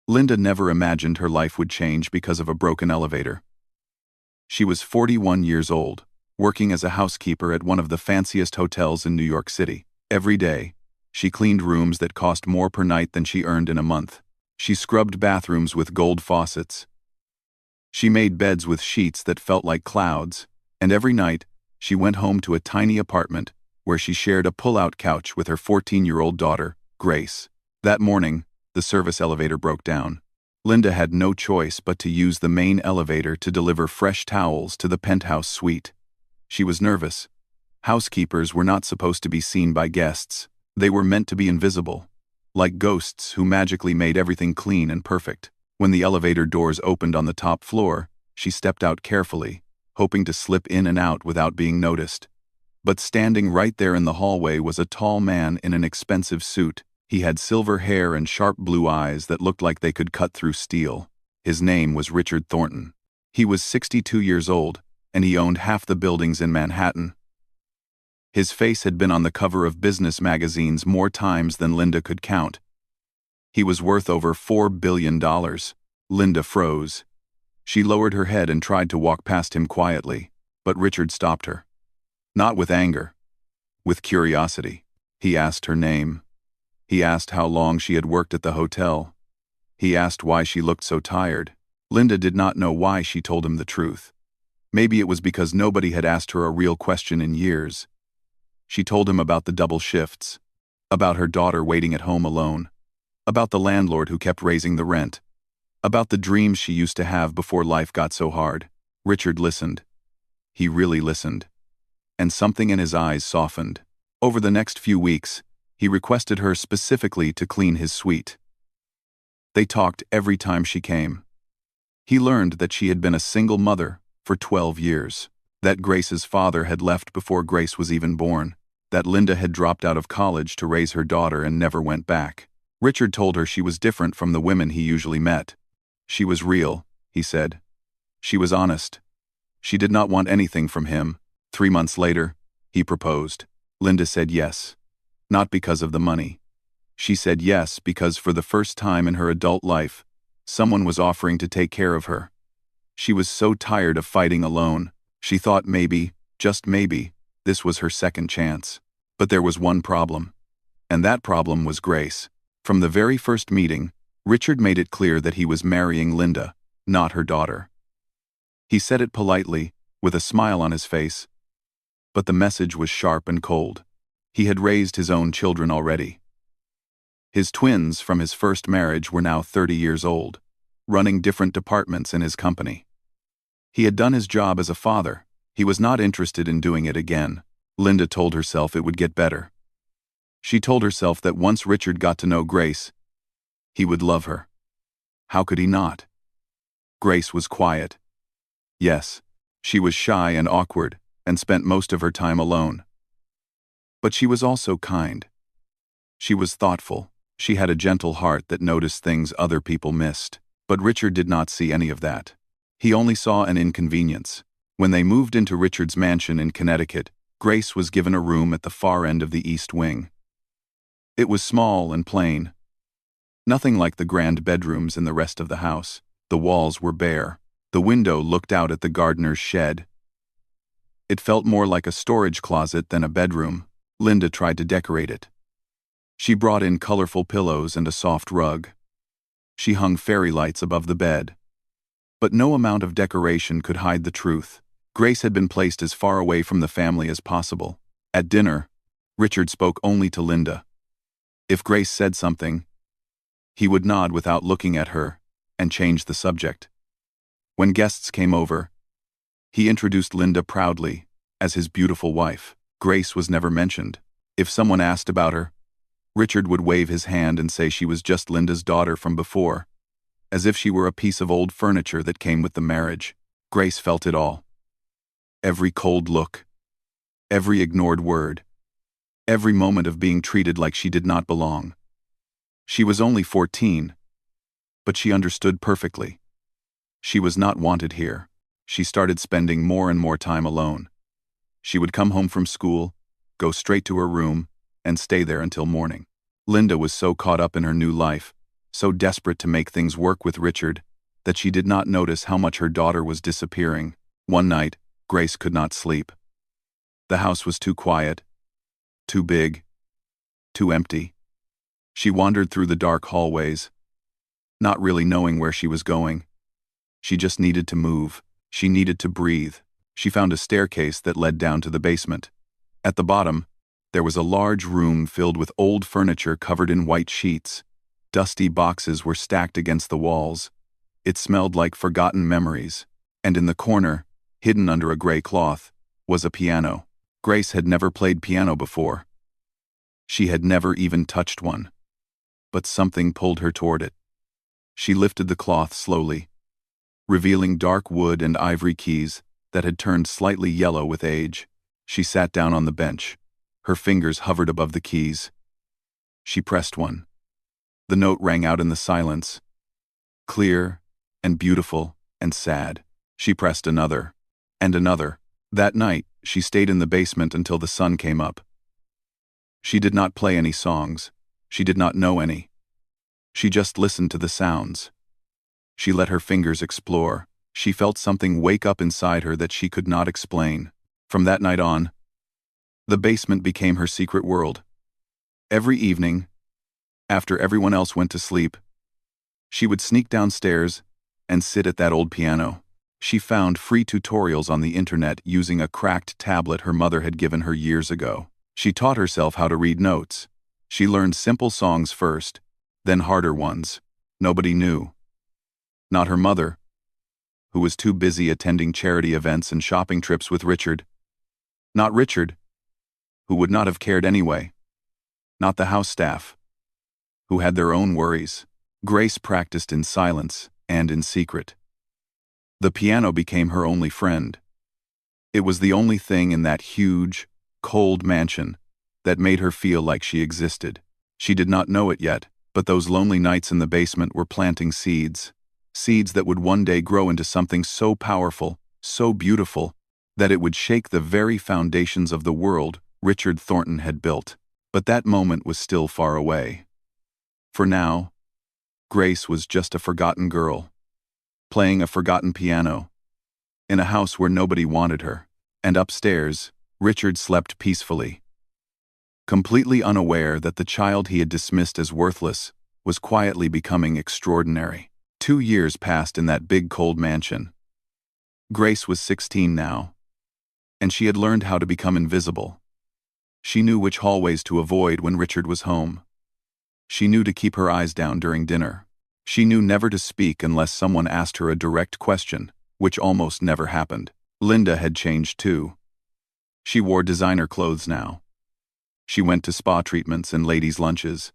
Linda never imagined her life would change because of a broken elevator. She was 41 years old, working as a housekeeper at one of the fanciest hotels in New York City. Every day, she cleaned rooms that cost more per night than she earned in a month. She scrubbed bathrooms with gold faucets. She made beds with sheets that felt like clouds, and every night, she went home to a tiny apartment where she shared a pull-out couch with her 14-year-old daughter, Grace. That morning, the service elevator broke down. Linda had no choice but to use the main elevator to deliver fresh towels to the penthouse suite. She was nervous. Housekeepers were not supposed to be seen by guests. They were meant to be invisible, like ghosts who magically made everything clean and perfect. When the elevator doors opened on the top floor, she stepped out carefully, hoping to slip in and out without being noticed. But standing right there in the hallway was a tall man in an expensive suit. He had silver hair and sharp blue eyes that looked like they could cut through steel. His name was Richard Thornton. He was 62 years old, and he owned half the buildings in Manhattan. His face had been on the cover of business magazines more times than Linda could count. He was worth over $4 billion. Linda froze. She lowered her head and tried to walk past him quietly, but Richard stopped her. Not with anger, with curiosity. He asked her name. He asked how long she had worked at the hotel. He asked why she looked so tired. Linda did not know why she told him the truth. Maybe it was because nobody had asked her a real question in years. She told him about the double shifts, about her daughter waiting at home alone, about the landlord who kept raising the rent, about the dreams she used to have before life got so hard. Richard listened. He really listened. And something in his eyes softened. Over the next few weeks, he requested her specifically to clean his suite. They talked every time she came. He learned that she had been a single mother for 12 years, that Grace's father had left before Grace was even born, that Linda had dropped out of college to raise her daughter and never went back. Richard told her she was different from the women he usually met. She was real, he said. She was honest. She did not want anything from him. 3 months later, he proposed. Linda said yes. Not because of the money. She said yes because for the first time in her adult life, someone was offering to take care of her. She was so tired of fighting alone. She thought maybe, just maybe, this was her second chance. But there was one problem. And that problem was Grace. From the very first meeting, Richard made it clear that he was marrying Linda, not her daughter. He said it politely, with a smile on his face. But the message was sharp and cold. He had raised his own children already. His twins from his first marriage were now 30 years old, running different departments in his company. He had done his job as a father. He was not interested in doing it again. Linda told herself it would get better. She told herself that once Richard got to know Grace, he would love her. How could he not? Grace was quiet. Yes, she was shy and awkward, and spent most of her time alone. But she was also kind. She was thoughtful. She had a gentle heart that noticed things other people missed. But Richard did not see any of that. He only saw an inconvenience. When they moved into Richard's mansion in Connecticut, Grace was given a room at the far end of the east wing. It was small and plain. Nothing like the grand bedrooms in the rest of the house. The walls were bare. The window looked out at the gardener's shed. It felt more like a storage closet than a bedroom. Linda tried to decorate it. She brought in colorful pillows and a soft rug. She hung fairy lights above the bed. But no amount of decoration could hide the truth. Grace had been placed as far away from the family as possible. At dinner, Richard spoke only to Linda. If Grace said something, he would nod without looking at her and change the subject. When guests came over, he introduced Linda proudly as his beautiful wife. Grace was never mentioned. If someone asked about her, Richard would wave his hand and say she was just Linda's daughter from before, as if she were a piece of old furniture that came with the marriage. Grace felt it all. Every cold look, every ignored word, every moment of being treated like she did not belong. She was only 14, but she understood perfectly. She was not wanted here. She started spending more and more time alone. She would come home from school, go straight to her room, and stay there until morning. Linda was so caught up in her new life, so desperate to make things work with Richard that she did not notice how much her daughter was disappearing. One night, Grace could not sleep. The house was too quiet, too big, too empty. She wandered through the dark hallways, not really knowing where she was going. She just needed to move. She needed to breathe. She found a staircase that led down to the basement. At the bottom, there was a large room filled with old furniture covered in white sheets. Dusty boxes were stacked against the walls. It smelled like forgotten memories. And in the corner, hidden under a gray cloth, was a piano. Grace had never played piano before. She had never even touched one. But something pulled her toward it. She lifted the cloth slowly, revealing dark wood and ivory keys that had turned slightly yellow with age. She sat down on the bench. Her fingers hovered above the keys. She pressed one. The note rang out in the silence, clear and beautiful and sad. She pressed another, and another. That night, she stayed in the basement until the sun came up. She did not play any songs. She did not know any. She just listened to the sounds. She let her fingers explore. She felt something wake up inside her that she could not explain. From that night on, the basement became her secret world. Every evening, after everyone else went to sleep, she would sneak downstairs and sit at that old piano. She found free tutorials on the internet using a cracked tablet her mother had given her years ago. She taught herself how to read notes. She learned simple songs first, then harder ones. Nobody knew. Not her mother, who was too busy attending charity events and shopping trips with Richard. Not Richard, who would not have cared anyway. Not the house staff, who had their own worries. Grace practiced in silence and in secret. The piano became her only friend. It was the only thing in that huge, cold mansion that made her feel like she existed. She did not know it yet, but those lonely nights in the basement were planting seeds. Seeds that would one day grow into something so powerful, so beautiful, that it would shake the very foundations of the world Richard Thornton had built. But that moment was still far away. For now, Grace was just a forgotten girl, playing a forgotten piano, in a house where nobody wanted her. And upstairs, Richard slept peacefully, completely unaware that the child he had dismissed as worthless was quietly becoming extraordinary. 2 years passed in that big cold mansion. Grace was 16 now, and she had learned how to become invisible. She knew which hallways to avoid when Richard was home. She knew to keep her eyes down during dinner. She knew never to speak unless someone asked her a direct question, which almost never happened. Linda had changed too. She wore designer clothes now. She went to spa treatments and ladies' lunches.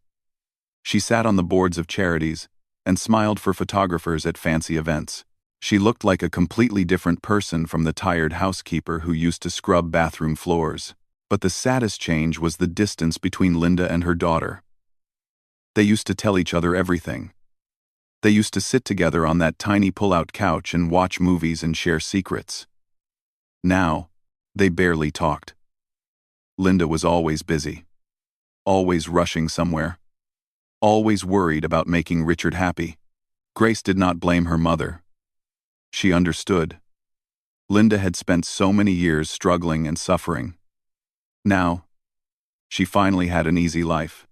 She sat on the boards of charities and smiled for photographers at fancy events. She looked like a completely different person from the tired housekeeper who used to scrub bathroom floors. But the saddest change was the distance between Linda and her daughter. They used to tell each other everything. They used to sit together on that tiny pull-out couch and watch movies and share secrets. Now, they barely talked. Linda was always busy, always rushing somewhere, always worried about making Richard happy. Grace did not blame her mother. She understood. Linda had spent so many years struggling and suffering. Now, she finally had an easy life.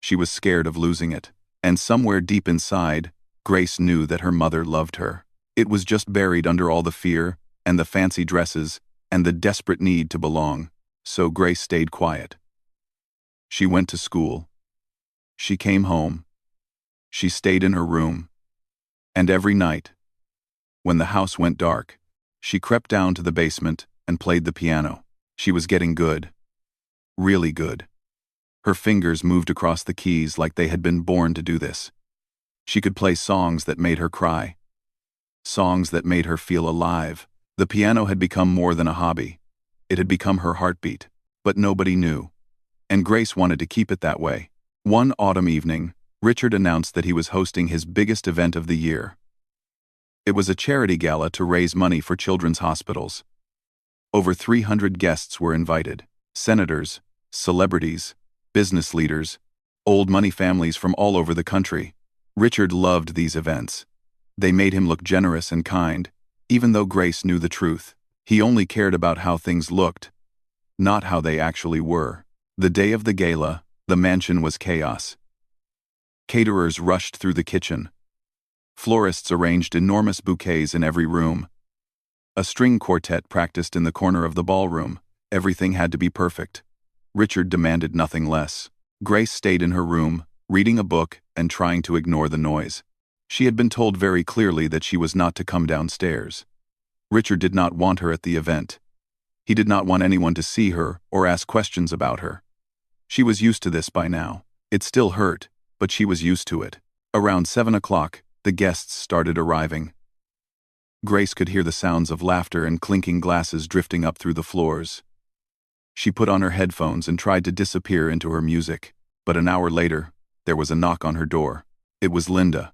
She was scared of losing it, and somewhere deep inside, Grace knew that her mother loved her. It was just buried under all the fear, and the fancy dresses, and the desperate need to belong. So Grace stayed quiet. She went to school. She came home. She stayed in her room. And every night, when the house went dark, she crept down to the basement and played the piano. She was getting good. Really good. Her fingers moved across the keys like they had been born to do this. She could play songs that made her cry. Songs that made her feel alive. The piano had become more than a hobby. It had become her heartbeat. But nobody knew. And Grace wanted to keep it that way. One autumn evening, Richard announced that he was hosting his biggest event of the year. It was a charity gala to raise money for children's hospitals. Over 300 guests were invited. Senators, celebrities, business leaders, old money families from all over the country. Richard loved these events. They made him look generous and kind, even though Grace knew the truth. He only cared about how things looked, not how they actually were. The day of the gala, the mansion was chaos. Caterers rushed through the kitchen. Florists arranged enormous bouquets in every room. A string quartet practiced in the corner of the ballroom. Everything had to be perfect. Richard demanded nothing less. Grace stayed in her room, reading a book and trying to ignore the noise. She had been told very clearly that she was not to come downstairs. Richard did not want her at the event. He did not want anyone to see her or ask questions about her. She was used to this by now. It still hurt, but she was used to it. Around 7 o'clock, the guests started arriving. Grace could hear the sounds of laughter and clinking glasses drifting up through the floors. She put on her headphones and tried to disappear into her music, but an hour later, there was a knock on her door. It was Linda.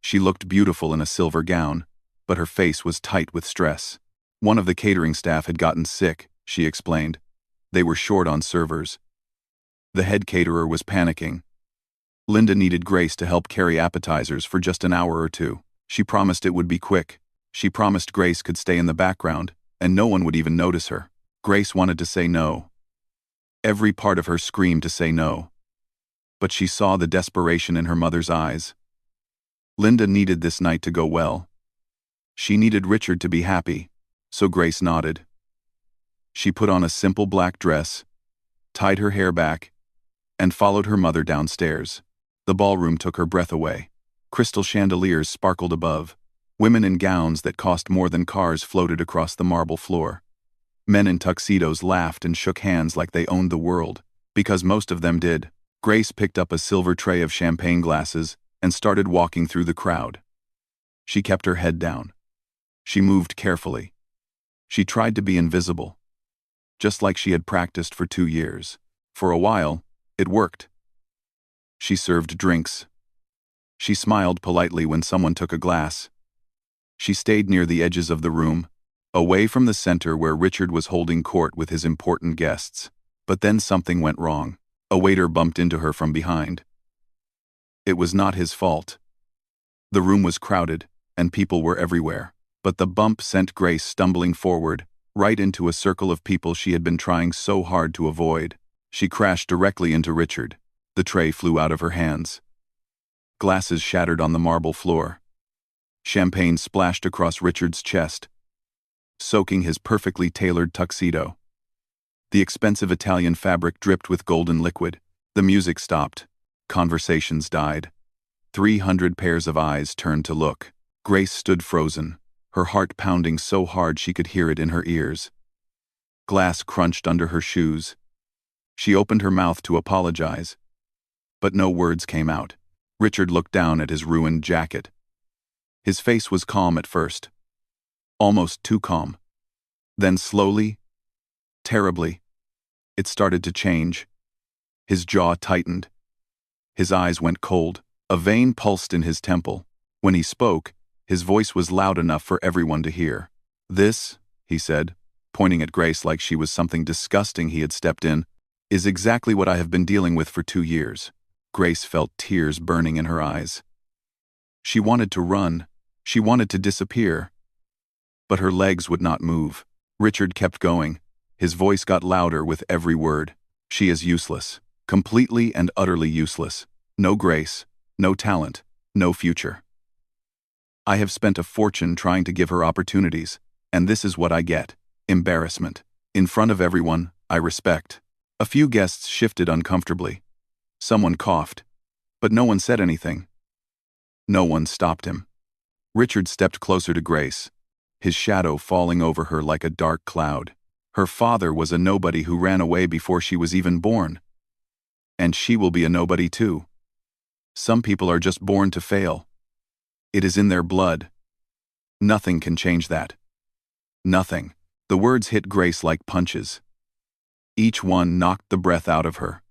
She looked beautiful in a silver gown, but her face was tight with stress. One of the catering staff had gotten sick, she explained. They were short on servers. The head caterer was panicking. Linda needed Grace to help carry appetizers for just an hour or two. She promised it would be quick. She promised Grace could stay in the background, and no one would even notice her. Grace wanted to say no. Every part of her screamed to say no. But she saw the desperation in her mother's eyes. Linda needed this night to go well. She needed Richard to be happy, so Grace nodded. She put on a simple black dress, tied her hair back, and followed her mother downstairs. The ballroom took her breath away. Crystal chandeliers sparkled above. Women in gowns that cost more than cars floated across the marble floor. Men in tuxedos laughed and shook hands like they owned the world, because most of them did. Grace picked up a silver tray of champagne glasses and started walking through the crowd. She kept her head down. She moved carefully. She tried to be invisible, just like she had practiced for 2 years. For a while, it worked. She served drinks. She smiled politely when someone took a glass. She stayed near the edges of the room, away from the center where Richard was holding court with his important guests. But then something went wrong. A waiter bumped into her from behind. It was not his fault. The room was crowded, and people were everywhere. But the bump sent Grace stumbling forward, right into a circle of people she had been trying so hard to avoid. She crashed directly into Richard. The tray flew out of her hands. Glasses shattered on the marble floor. Champagne splashed across Richard's chest, soaking his perfectly tailored tuxedo. The expensive Italian fabric dripped with golden liquid. The music stopped. Conversations died. 300 pairs of eyes turned to look. Grace stood frozen, her heart pounding so hard she could hear it in her ears. Glass crunched under her shoes. She opened her mouth to apologize, but no words came out. Richard looked down at his ruined jacket. His face was calm at first, almost too calm. Then slowly, terribly, it started to change. His jaw tightened. His eyes went cold. A vein pulsed in his temple. When he spoke, his voice was loud enough for everyone to hear. "This," he said, pointing at Grace like she was something disgusting he had stepped in, "is exactly what I have been dealing with for 2 years." Grace felt tears burning in her eyes. She wanted to run. She wanted to disappear. But her legs would not move. Richard kept going. His voice got louder with every word. "She is useless. Completely and utterly useless. No grace, no talent, no future. I have spent a fortune trying to give her opportunities, and this is what I get. Embarrassment. In front of everyone I respect." A few guests shifted uncomfortably. Someone coughed, but no one said anything. No one stopped him. Richard stepped closer to Grace, his shadow falling over her like a dark cloud. Her father was a nobody who ran away before she was even born. And she will be a nobody too. Some people are just born to fail. It is in their blood. Nothing can change that. Nothing. The words hit Grace like punches. Each one knocked the breath out of her.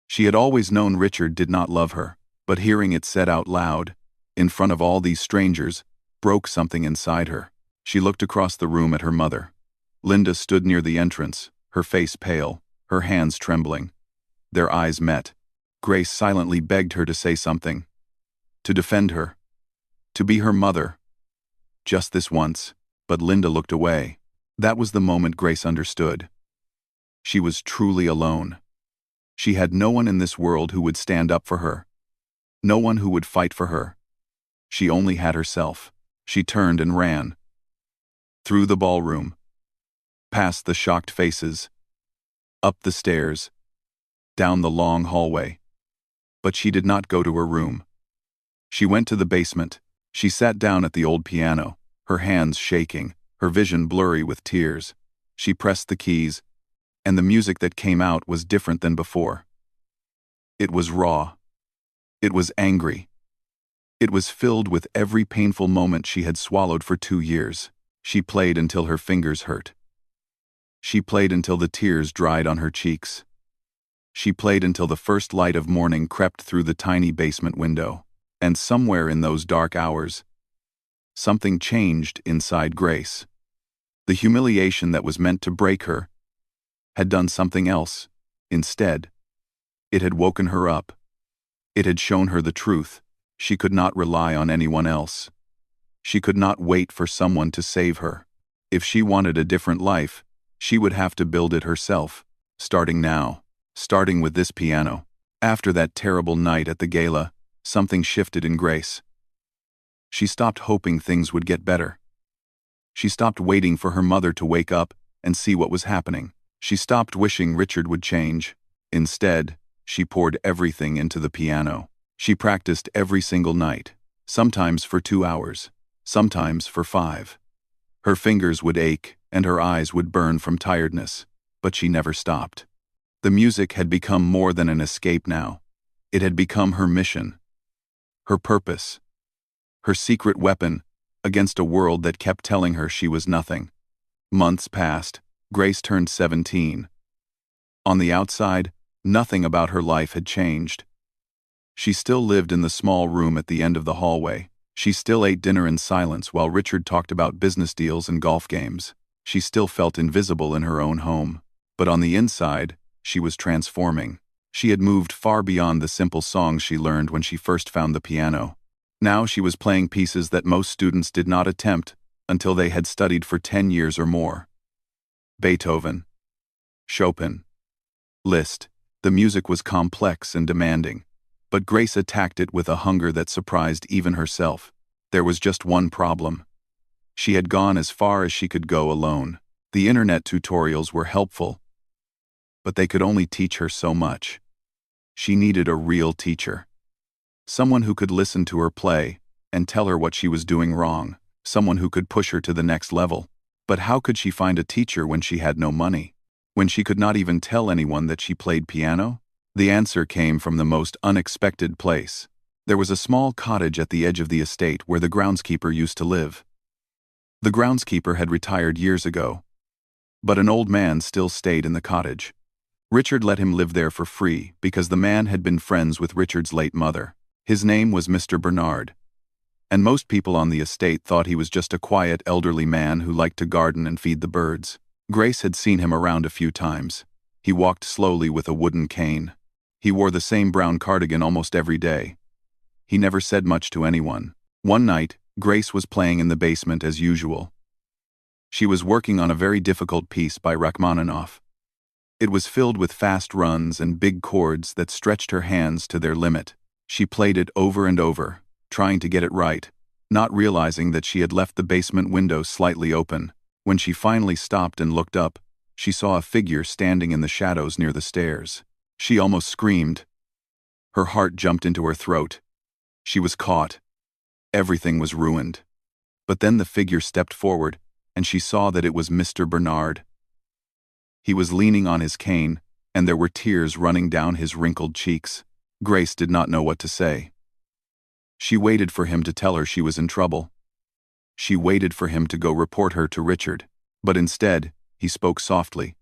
She had always known Richard did not love her, but hearing it said out loud, in front of all these strangers, broke something inside her. She looked across the room at her mother. Linda stood near the entrance, her face pale, her hands trembling. Their eyes met. Grace silently begged her to say something. to defend her, to be her mother. Just this once, but Linda looked away. That was the moment Grace understood. She was truly alone. She had no one in this world who would stand up for her. No one who would fight for her. She only had herself. She turned and ran. Through the ballroom. Past the shocked faces. Up the stairs. Down the long hallway. But she did not go to her room. She went to the basement. She sat down at the old piano, her hands shaking, her vision blurry with tears. She pressed the keys, and the music that came out was different than before. It was raw. It was angry. It was filled with every painful moment she had swallowed for 2 years. She played until her fingers hurt. She played until the tears dried on her cheeks. She played until the first light of morning crept through the tiny basement window. And somewhere in those dark hours, something changed inside Grace. The humiliation that was meant to break her had done something else. Instead, it had woken her up. It had shown her the truth. She could not rely on anyone else. She could not wait for someone to save her. If she wanted a different life, she would have to build it herself, starting now, starting with this piano. After that terrible night at the gala, something shifted in Grace. She stopped hoping things would get better. She stopped waiting for her mother to wake up and see what was happening. She stopped wishing Richard would change. Instead, she poured everything into the piano. She practiced every single night, sometimes for 2 hours, sometimes for 5. Her fingers would ache and her eyes would burn from tiredness, but she never stopped. The music had become more than an escape now. It had become her mission. Her purpose, her secret weapon against a world that kept telling her she was nothing. Months passed. Grace turned 17. On the outside, nothing about her life had changed. She still lived in the small room at the end of the hallway. She still ate dinner in silence while Richard talked about business deals and golf games. She still felt invisible in her own home. But on the inside, she was transforming. She had moved far beyond the simple songs she learned when she first found the piano. Now she was playing pieces that most students did not attempt until they had studied for 10 years or more. Beethoven, Chopin, Liszt. The music was complex and demanding, but Grace attacked it with a hunger that surprised even herself. There was just one problem. She had gone as far as she could go alone. The internet tutorials were helpful, but they could only teach her so much. She needed a real teacher. Someone who could listen to her play and tell her what she was doing wrong. Someone who could push her to the next level. But how could she find a teacher when she had no money? When she could not even tell anyone that she played piano? The answer came from the most unexpected place. There was a small cottage at the edge of the estate where the groundskeeper used to live. The groundskeeper had retired years ago, but an old man still stayed in the cottage. Richard let him live there for free because the man had been friends with Richard's late mother. His name was Mr. Bernard, and most people on the estate thought he was just a quiet elderly man who liked to garden and feed the birds. Grace had seen him around a few times. He walked slowly with a wooden cane. He wore the same brown cardigan almost every day. He never said much to anyone. One night, Grace was playing in the basement as usual. She was working on a very difficult piece by Rachmaninoff. It was filled with fast runs and big chords that stretched her hands to their limit. She played it over and over, trying to get it right, not realizing that she had left the basement window slightly open. When she finally stopped and looked up, she saw a figure standing in the shadows near the stairs. She almost screamed. Her heart jumped into her throat. She was caught. Everything was ruined. But then the figure stepped forward, and she saw that it was Mr. Bernard. He was leaning on his cane, and there were tears running down his wrinkled cheeks. Grace did not know what to say. She waited for him to tell her she was in trouble. She waited for him to go report her to Richard, but instead, he spoke softly.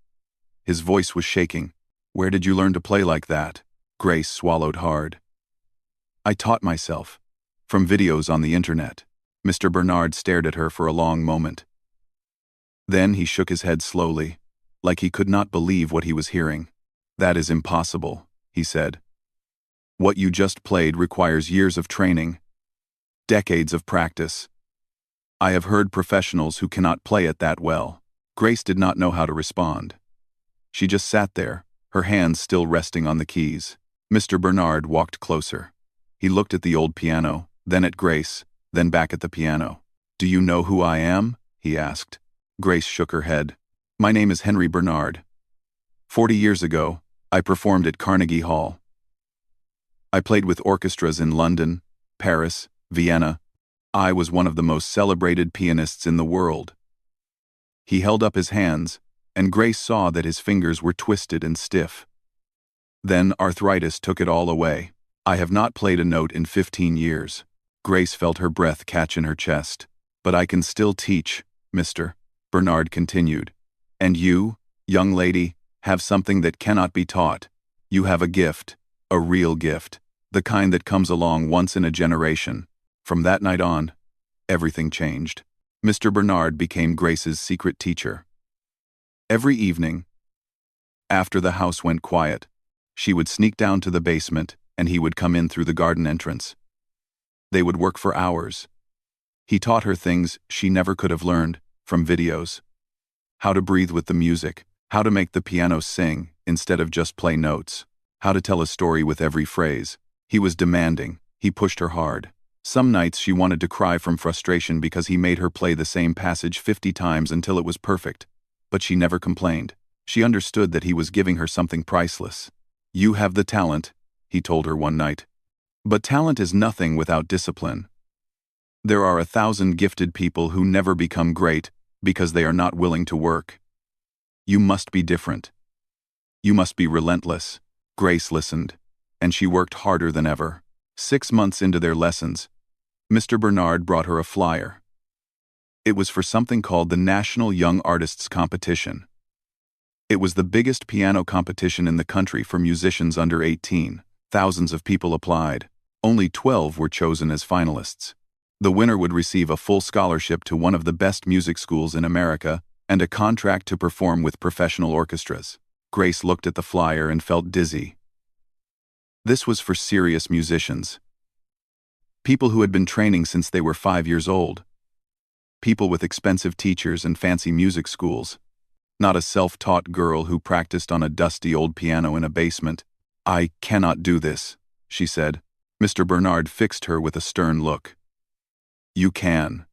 His voice was shaking. "Where did you learn to play like that?" Grace swallowed hard. "I taught myself. From videos on the internet." Mr. Bernard stared at her for a long moment. Then he shook his head slowly, like he could not believe what he was hearing. "That is impossible," he said. "What you just played requires years of training, Decades of practice. I have heard professionals who cannot play it that well. Grace did not know how to respond. She just sat there, her hands still resting on the keys. Mr. Bernard walked closer. He looked at the old piano, then at Grace, then back at the piano. "Do you know who I am?" he asked. Grace shook her head. "My name is Henry Bernard. 40 years ago, I performed at Carnegie Hall. I played with orchestras in London, Paris, Vienna. I was one of the most celebrated pianists in the world." He held up his hands, and Grace saw that his fingers were twisted and stiff. Then arthritis took it all away. "I have not played a note in 15 years. Grace felt her breath catch in her chest. "But I can still teach, Mr. Bernard continued. "And you, young lady, have something that cannot be taught. You have a gift, a real gift, the kind that comes along once in a generation." From that night on, everything changed. Mr. Bernard became Grace's secret teacher. Every evening, after the house went quiet, she would sneak down to the basement and he would come in through the garden entrance. They would work for hours. He taught her things she never could have learned from videos. How to breathe with the music, how to make the piano sing instead of just play notes, how to tell a story with every phrase. He was demanding, he pushed her hard. Some nights she wanted to cry from frustration because he made her play the same passage 50 times until it was perfect. But she never complained. She understood that he was giving her something priceless. "You have the talent," he told her one night. "But talent is nothing without discipline. There are 1,000 gifted people who never become great because they are not willing to work. You must be different. You must be relentless." Grace listened, and she worked harder than ever. 6 months into their lessons, Mr. Bernard brought her a flyer. It was for something called the National Young Artists Competition. It was the biggest piano competition in the country for musicians under 18. Thousands of people applied. Only 12 were chosen as finalists. The winner would receive a full scholarship to one of the best music schools in America and a contract to perform with professional orchestras. Grace looked at the flyer and felt dizzy. This was for serious musicians. People who had been training since they were 5 years old. People with expensive teachers and fancy music schools. Not a self-taught girl who practiced on a dusty old piano in a basement. "I cannot do this," she said. Mr. Bernard fixed her with a stern look. "You can.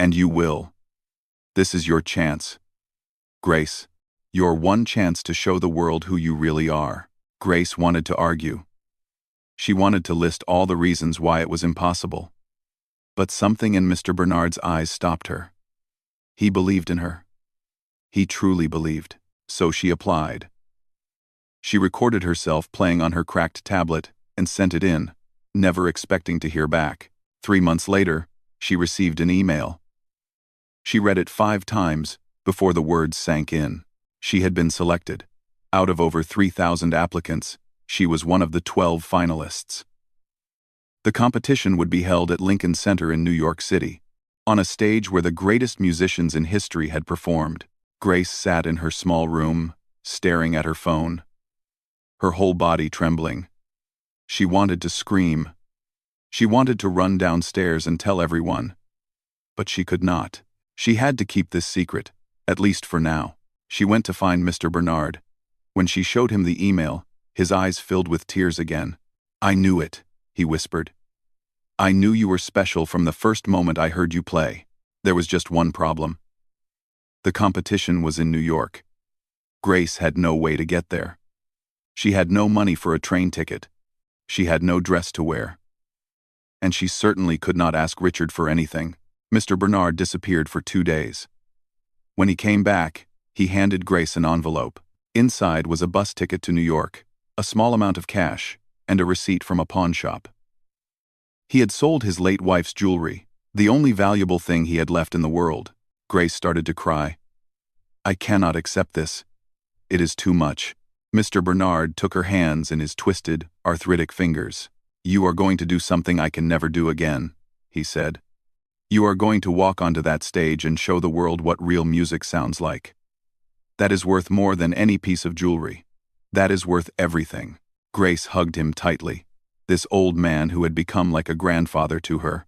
And you will. This is your chance. Grace, your one chance to show the world who you really are." Grace wanted to argue. She wanted to list all the reasons why it was impossible. But something in Mr. Bernard's eyes stopped her. He believed in her. He truly believed. So she applied. She recorded herself playing on her cracked tablet and sent it in, never expecting to hear back. 3 months later, she received an email. She read it 5 times before the words sank in. She had been selected. Out of over 3,000 applicants, she was one of the 12 finalists. The competition would be held at Lincoln Center in New York City, on a stage where the greatest musicians in history had performed. Grace sat in her small room, staring at her phone, her whole body trembling. She wanted to scream. She wanted to run downstairs and tell everyone. But she could not. She had to keep this secret, at least for now. She went to find Mr. Bernard. When she showed him the email, his eyes filled with tears again. "I knew it," he whispered. "I knew you were special from the first moment I heard you play. There was just one problem. The competition was in New York. Grace had no way to get there. She had no money for a train ticket. She had no dress to wear. And she certainly could not ask Richard for anything." Mr. Bernard disappeared for 2 days. When he came back, he handed Grace an envelope. Inside was a bus ticket to New York, a small amount of cash, and a receipt from a pawn shop. He had sold his late wife's jewelry, the only valuable thing he had left in the world. Grace started to cry. "I cannot accept this. It is too much." Mr. Bernard took her hands in his twisted, arthritic fingers. "You are going to do something I can never do again," he said. "You are going to walk onto that stage and show the world what real music sounds like. That is worth more than any piece of jewelry. That is worth everything." Grace hugged him tightly. This old man who had become like a grandfather to her.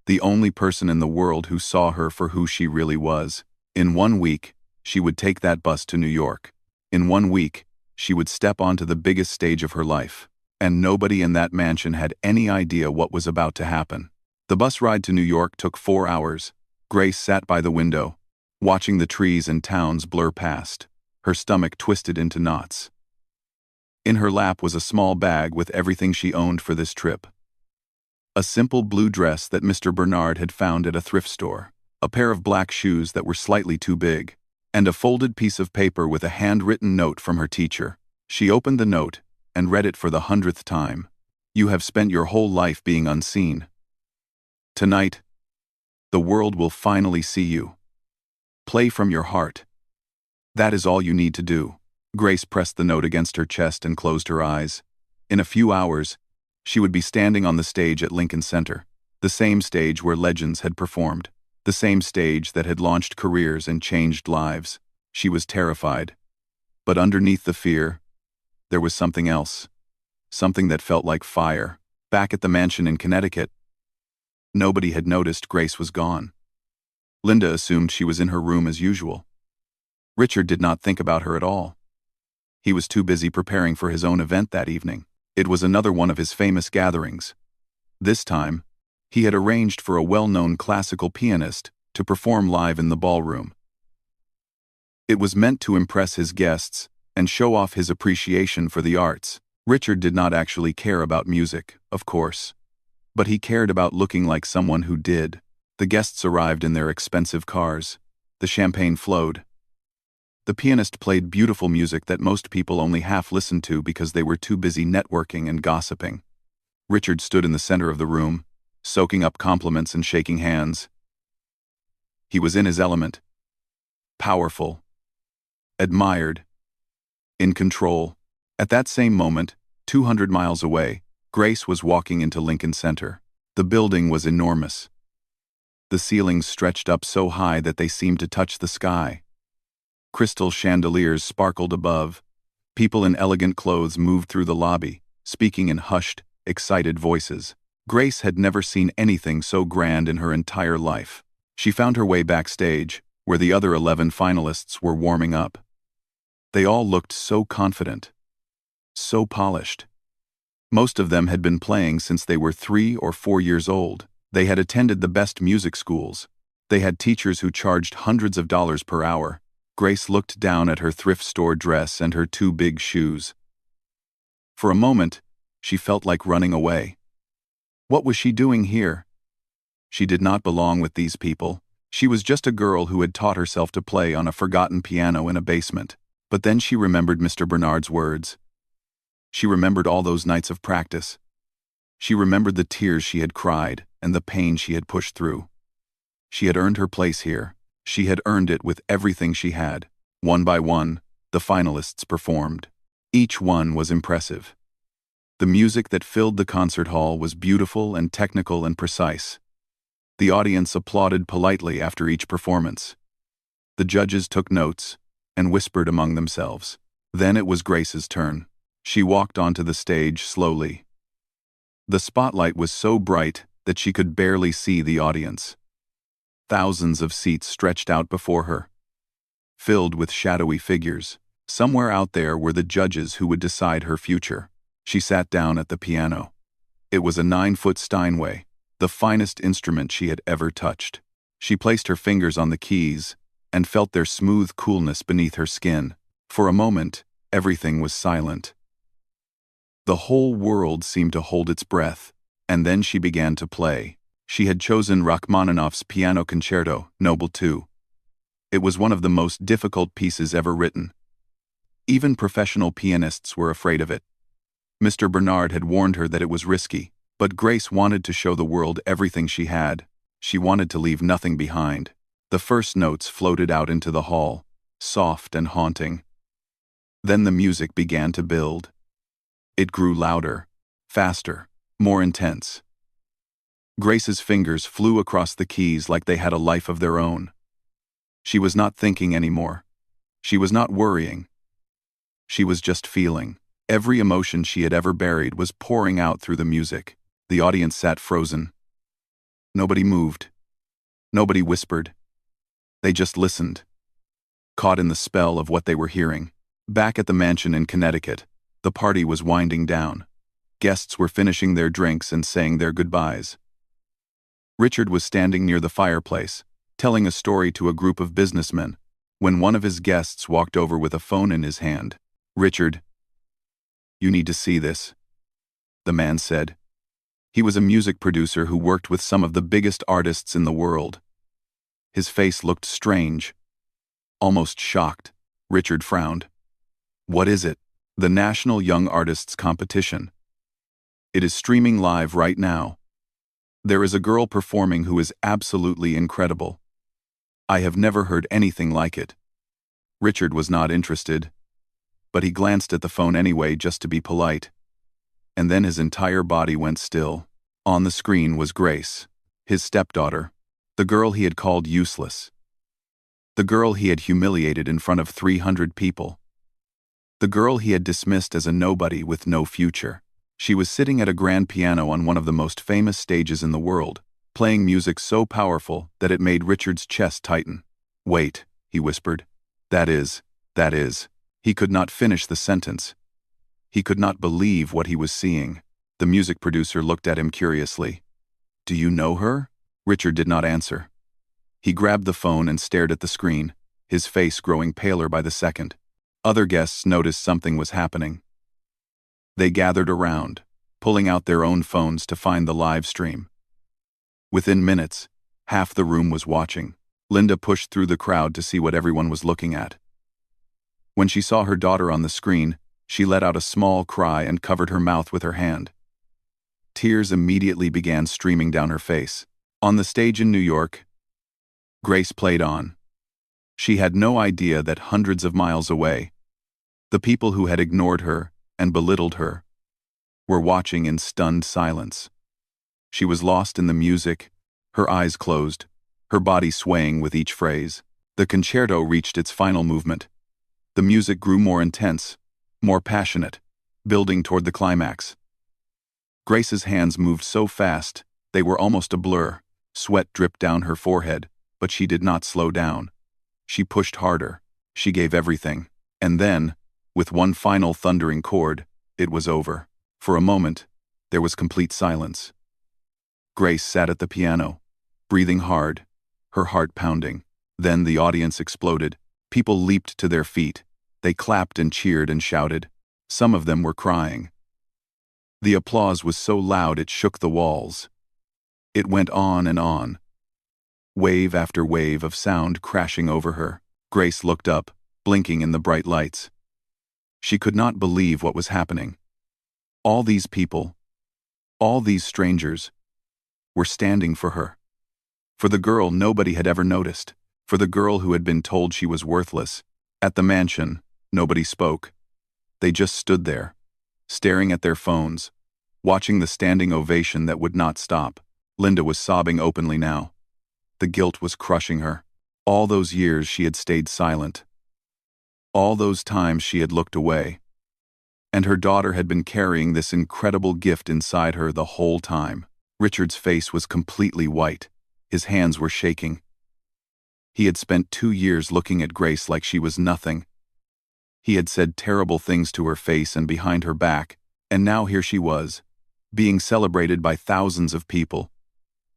the only person in the world who saw her for who she really was. In 1 week, she would take that bus to New York. In 1 week, she would step onto the biggest stage of her life. And nobody in that mansion had any idea what was about to happen. The bus ride to New York took 4 hours. Grace sat by the window, watching the trees and towns blur past, her stomach twisted into knots. In her lap was a small bag with everything she owned for this trip. A simple blue dress that Mr. Bernard had found at a thrift store, a pair of black shoes that were slightly too big, and a folded piece of paper with a handwritten note from her teacher. She opened the note and read it for the 100th time. You have spent your whole life being unseen. Tonight, the world will finally see you. Play from your heart. That is all you need to do. Grace pressed the note against her chest and closed her eyes. In a few hours, she would be standing on the stage at Lincoln Center, the same stage where legends had performed, the same stage that had launched careers and changed lives. She was terrified. But underneath the fear, there was something else. Something that felt like fire. Back at the mansion in Connecticut, nobody had noticed Grace was gone. Linda assumed she was in her room as usual. Richard did not think about her at all. He was too busy preparing for his own event that evening. It was another one of his famous gatherings. This time, he had arranged for a well-known classical pianist to perform live in the ballroom. It was meant to impress his guests and show off his appreciation for the arts. Richard did not actually care about music, of course, but he cared about looking like someone who did. The guests arrived in their expensive cars. The champagne flowed. The pianist played beautiful music that most people only half listened to because they were too busy networking and gossiping. Richard stood in the center of the room, soaking up compliments and shaking hands. He was in his element. Powerful. Admired. In control. At that same moment, 200 miles away, Grace was walking into Lincoln Center. The building was enormous. The ceilings stretched up so high that they seemed to touch the sky. Crystal chandeliers sparkled above. People in elegant clothes moved through the lobby, speaking in hushed, excited voices. Grace had never seen anything so grand in her entire life. She found her way backstage, where the other 11 finalists were warming up. They all looked so confident, so polished. Most of them had been playing since they were 3 or 4 years old. They had attended the best music schools. They had teachers who charged hundreds of dollars per hour. Grace looked down at her thrift store dress and her 2 big shoes. For a moment, she felt like running away. What was she doing here? She did not belong with these people. She was just a girl who had taught herself to play on a forgotten piano in a basement. But then she remembered Mr. Bernard's words. She remembered all those nights of practice. She remembered the tears she had cried and the pain she had pushed through. She had earned her place here. She had earned it with everything she had. One by one, the finalists performed. Each one was impressive. The music that filled the concert hall was beautiful and technical and precise. The audience applauded politely after each performance. The judges took notes and whispered among themselves. Then it was Grace's turn. She walked onto the stage slowly. The spotlight was so bright that she could barely see the audience. Thousands of seats stretched out before her, filled with shadowy figures. Somewhere out there were the judges who would decide her future. She sat down at the piano. It was a 9-foot Steinway, the finest instrument she had ever touched. She placed her fingers on the keys and felt their smooth coolness beneath her skin. For a moment, everything was silent. The whole world seemed to hold its breath, and then she began to play. She had chosen Rachmaninoff's Piano Concerto, Noble 2. It was one of the most difficult pieces ever written. Even professional pianists were afraid of it. Mr. Bernard had warned her that it was risky, but Grace wanted to show the world everything she had. She wanted to leave nothing behind. The first notes floated out into the hall, soft and haunting. Then the music began to build. It grew louder, faster, more intense. Grace's fingers flew across the keys like they had a life of their own. She was not thinking anymore. She was not worrying. She was just feeling. Every emotion she had ever buried was pouring out through the music. The audience sat frozen. Nobody moved. Nobody whispered. They just listened, caught in the spell of what they were hearing. Back at the mansion in Connecticut, the party was winding down. Guests were finishing their drinks and saying their goodbyes. Richard was standing near the fireplace, telling a story to a group of businessmen, when one of his guests walked over with a phone in his hand. "Richard, you need to see this," the man said. He was a music producer who worked with some of the biggest artists in the world. His face looked strange, almost shocked. Richard frowned. "What is it?" "The National Young Artists Competition. It is streaming live right now. There is a girl performing who is absolutely incredible. I have never heard anything like it." Richard was not interested, but he glanced at the phone anyway just to be polite. And then his entire body went still. On the screen was Grace, his stepdaughter, the girl he had called useless. The girl he had humiliated in front of 300 people. The girl he had dismissed as a nobody with no future. She was sitting at a grand piano on one of the most famous stages in the world, playing music so powerful that it made Richard's chest tighten. "Wait," he whispered. That is. He could not finish the sentence. He could not believe what he was seeing. The music producer looked at him curiously. "Do you know her?" Richard did not answer. He grabbed the phone and stared at the screen, his face growing paler by the second. Other guests noticed something was happening. They gathered around, pulling out their own phones to find the live stream. Within minutes, half the room was watching. Linda pushed through the crowd to see what everyone was looking at. When she saw her daughter on the screen, she let out a small cry and covered her mouth with her hand. Tears immediately began streaming down her face. On the stage in New York, Grace played on. She had no idea that hundreds of miles away, the people who had ignored her and belittled her were watching in stunned silence. She was lost in the music, her eyes closed, her body swaying with each phrase. The concerto reached its final movement. The music grew more intense, more passionate, building toward the climax. Grace's hands moved so fast, they were almost a blur. Sweat dripped down her forehead, but she did not slow down. She pushed harder. She gave everything. And then, with one final thundering chord, it was over. For a moment, there was complete silence. Grace sat at the piano, breathing hard, her heart pounding. Then the audience exploded. People leaped to their feet. They clapped and cheered and shouted. Some of them were crying. The applause was so loud it shook the walls. It went on and on. Wave after wave of sound crashing over her. Grace looked up, blinking in the bright lights. She could not believe what was happening. All these people, all these strangers, were standing for her. For the girl nobody had ever noticed. For the girl who had been told she was worthless. At the mansion, nobody spoke. They just stood there, staring at their phones, watching the standing ovation that would not stop. Linda was sobbing openly now. The guilt was crushing her. All those years she had stayed silent. All those times she had looked away. And her daughter had been carrying this incredible gift inside her the whole time. Richard's face was completely white. His hands were shaking. He had spent 2 years looking at Grace like she was nothing. He had said terrible things to her face and behind her back, and now here she was, being celebrated by thousands of people,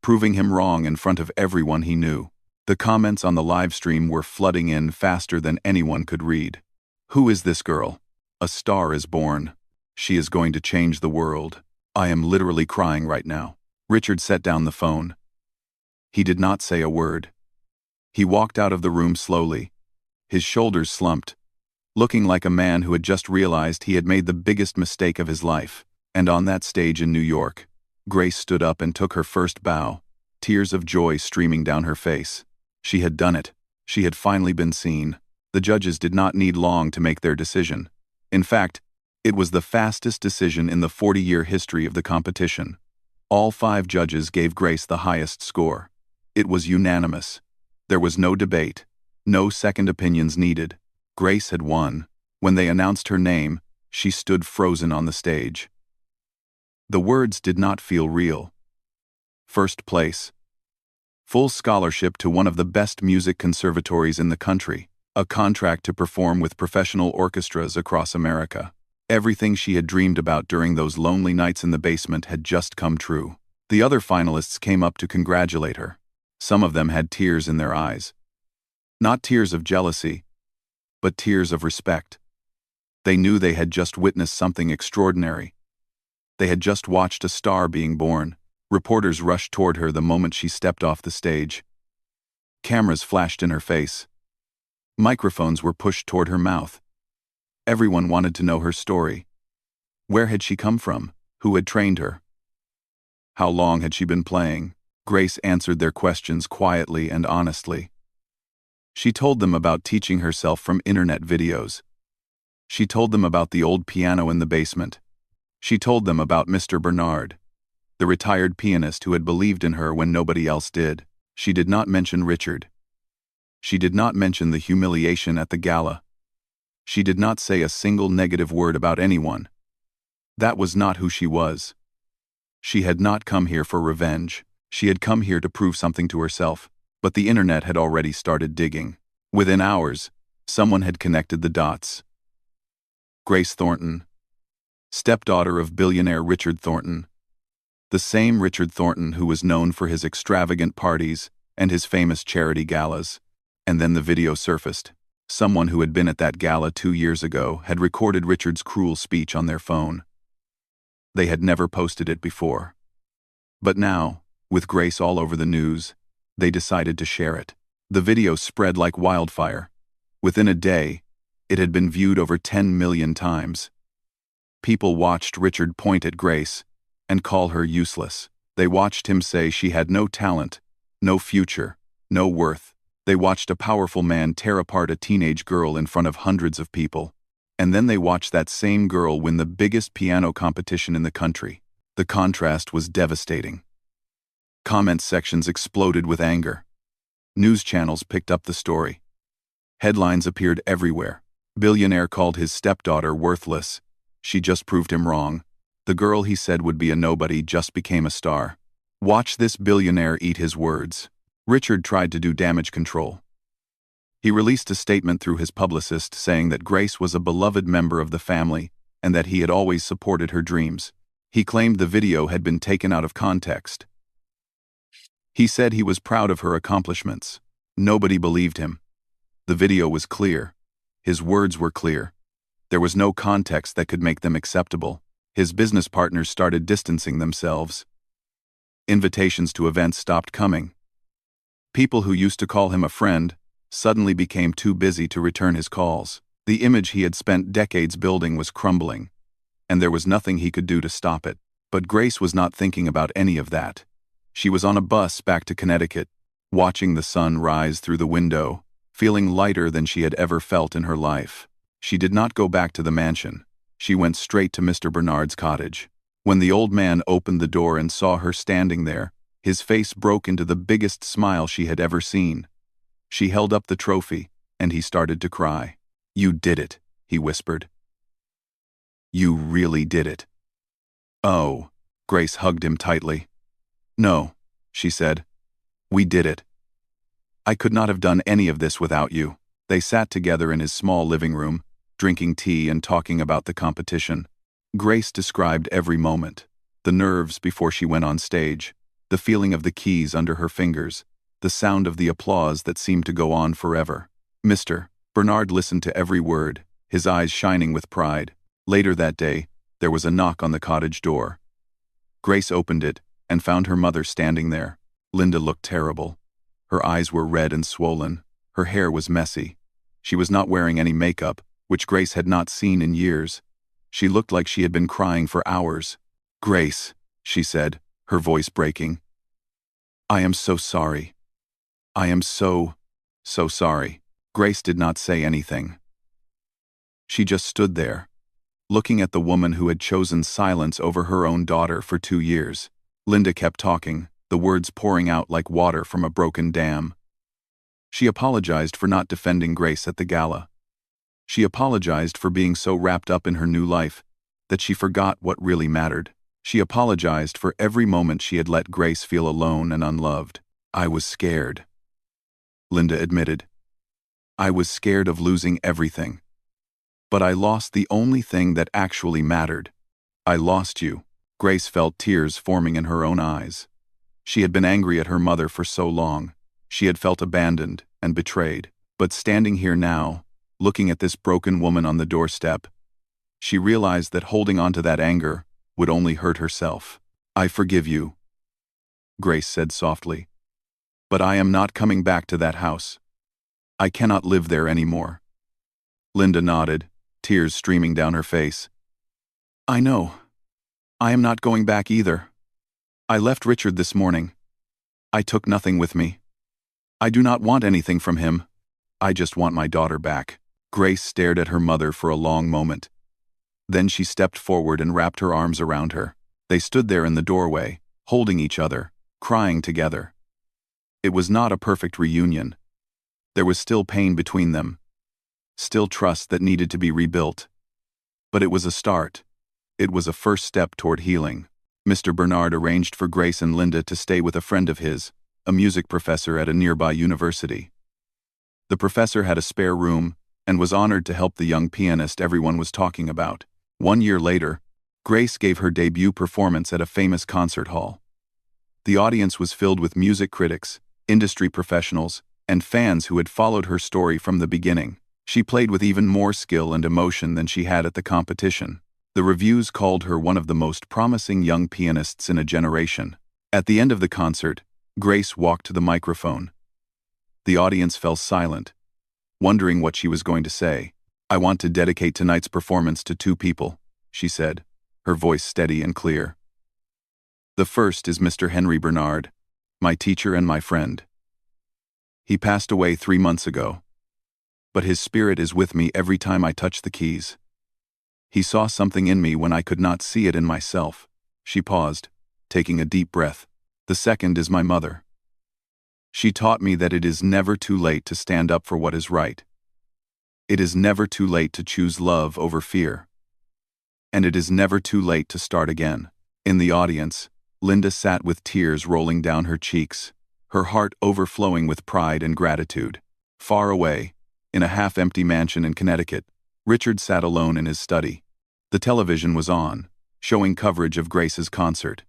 proving him wrong in front of everyone he knew. The comments on the live stream were flooding in faster than anyone could read. "Who is this girl? A star is born. She is going to change the world. I am literally crying right now." Richard set down the phone. He did not say a word. He walked out of the room slowly, his shoulders slumped, looking like a man who had just realized he had made the biggest mistake of his life. And on that stage in New York, Grace stood up and took her first bow, tears of joy streaming down her face. She had done it. She had finally been seen. The judges did not need long to make their decision. In fact, it was the fastest decision in the 40-year history of the competition. All 5 judges gave Grace the highest score. It was unanimous. There was no debate, no second opinions needed. Grace had won. When they announced her name, she stood frozen on the stage. The words did not feel real. First place, full scholarship to one of the best music conservatories in the country, a contract to perform with professional orchestras across America. Everything she had dreamed about during those lonely nights in the basement had just come true. The other finalists came up to congratulate her. Some of them had tears in their eyes. Not tears of jealousy, but tears of respect. They knew they had just witnessed something extraordinary. They had just watched a star being born. Reporters rushed toward her the moment she stepped off the stage. Cameras flashed in her face. Microphones were pushed toward her mouth. Everyone wanted to know her story. Where had she come from? Who had trained her? How long had she been playing? Grace answered their questions quietly and honestly. She told them about teaching herself from internet videos. She told them about the old piano in the basement. She told them about Mr. Bernard, the retired pianist who had believed in her when nobody else did. She did not mention Richard. She did not mention the humiliation at the gala. She did not say a single negative word about anyone. That was not who she was. She had not come here for revenge. She had come here to prove something to herself. But the internet had already started digging. Within hours, someone had connected the dots. Grace Thornton, stepdaughter of billionaire Richard Thornton. The same Richard Thornton who was known for his extravagant parties and his famous charity galas. And then the video surfaced. Someone who had been at that gala 2 years ago had recorded Richard's cruel speech on their phone. They had never posted it before. But now, with Grace all over the news, they decided to share it. The video spread like wildfire. Within a day, it had been viewed over 10 million times. People watched Richard point at Grace and call her useless. They watched him say she had no talent, no future, no worth. They watched a powerful man tear apart a teenage girl in front of hundreds of people. And then they watched that same girl win the biggest piano competition in the country. The contrast was devastating. Comment sections exploded with anger. News channels picked up the story. Headlines appeared everywhere. Billionaire called his stepdaughter worthless. She just proved him wrong. The girl he said would be a nobody just became a star. Watch this billionaire eat his words. Richard tried to do damage control. He released a statement through his publicist saying that Grace was a beloved member of the family and that he had always supported her dreams. He claimed the video had been taken out of context. He said he was proud of her accomplishments. Nobody believed him. The video was clear. His words were clear. There was no context that could make them acceptable. His business partners started distancing themselves. Invitations to events stopped coming. People who used to call him a friend suddenly became too busy to return his calls. The image he had spent decades building was crumbling, and there was nothing he could do to stop it. But Grace was not thinking about any of that. She was on a bus back to Connecticut, watching the sun rise through the window, feeling lighter than she had ever felt in her life. She did not go back to the mansion. She went straight to Mr. Bernard's cottage. When the old man opened the door and saw her standing there, his face broke into the biggest smile she had ever seen. She held up the trophy, and he started to cry. "You did it," he whispered. "You really did it." "Oh," Grace hugged him tightly. "No," she said. "We did it. I could not have done any of this without you." They sat together in his small living room, drinking tea and talking about the competition. Grace described every moment. The nerves before she went on stage, the feeling of the keys under her fingers, the sound of the applause that seemed to go on forever. Mr. Bernard listened to every word, his eyes shining with pride. Later that day, there was a knock on the cottage door. Grace opened it and found her mother standing there. Linda looked terrible. Her eyes were red and swollen. Her hair was messy. She was not wearing any makeup, which Grace had not seen in years. She looked like she had been crying for hours. "Grace," she said, her voice breaking. "I am so sorry. I am so sorry." Grace did not say anything. She just stood there, looking at the woman who had chosen silence over her own daughter for 2 years. Linda kept talking, the words pouring out like water from a broken dam. She apologized for not defending Grace at the gala. She apologized for being so wrapped up in her new life that she forgot what really mattered. She apologized for every moment she had let Grace feel alone and unloved. I was scared, Linda admitted. I was scared of losing everything. But I lost the only thing that actually mattered. I lost you. Grace felt tears forming in her own eyes. She had been angry at her mother for so long. She had felt abandoned and betrayed. But standing here now, looking at this broken woman on the doorstep, she realized that holding on to that anger would only hurt herself. I forgive you, Grace said softly. But I am not coming back to that house. I cannot live there anymore. Linda nodded, tears streaming down her face. I know. I am not going back either. I left Richard this morning. I took nothing with me. I do not want anything from him. I just want my daughter back. Grace stared at her mother for a long moment. Then she stepped forward and wrapped her arms around her. They stood there in the doorway, holding each other, crying together. It was not a perfect reunion. There was still pain between them, still trust that needed to be rebuilt. But it was a start. It was a first step toward healing. Mr. Bernard arranged for Grace and Linda to stay with a friend of his, a music professor at a nearby university. The professor had a spare room and was honored to help the young pianist everyone was talking about. 1 year later, Grace gave her debut performance at a famous concert hall. The audience was filled with music critics, industry professionals, and fans who had followed her story from the beginning. She played with even more skill and emotion than she had at the competition. The reviews called her one of the most promising young pianists in a generation. At the end of the concert, Grace walked to the microphone. The audience fell silent, wondering what she was going to say. I want to dedicate tonight's performance to 2 people, she said, her voice steady and clear. The first is Mr. Henry Bernard, my teacher and my friend. He passed away 3 months ago, but his spirit is with me every time I touch the keys. He saw something in me when I could not see it in myself. She paused, taking a deep breath. The second is my mother. She taught me that it is never too late to stand up for what is right. It is never too late to choose love over fear. And it is never too late to start again. In the audience, Linda sat with tears rolling down her cheeks, her heart overflowing with pride and gratitude. Far away, in a half-empty mansion in Connecticut, Richard sat alone in his study. The television was on, showing coverage of Grace's concert.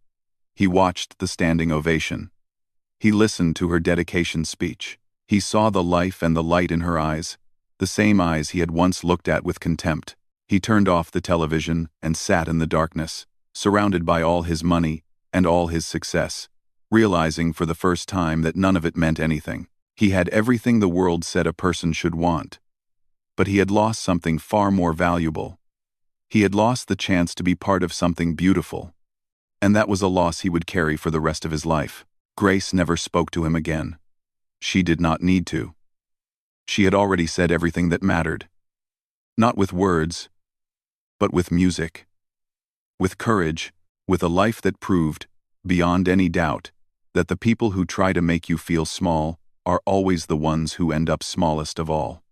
He watched the standing ovation. He listened to her dedication speech. He saw the life and the light in her eyes, the same eyes he had once looked at with contempt. He turned off the television and sat in the darkness, surrounded by all his money and all his success, realizing for the first time that none of it meant anything. He had everything the world said a person should want, but he had lost something far more valuable. He had lost the chance to be part of something beautiful, and that was a loss he would carry for the rest of his life. Grace never spoke to him again. She did not need to. She had already said everything that mattered. Not with words, but with music. With courage, with a life that proved, beyond any doubt, that the people who try to make you feel small are always the ones who end up smallest of all.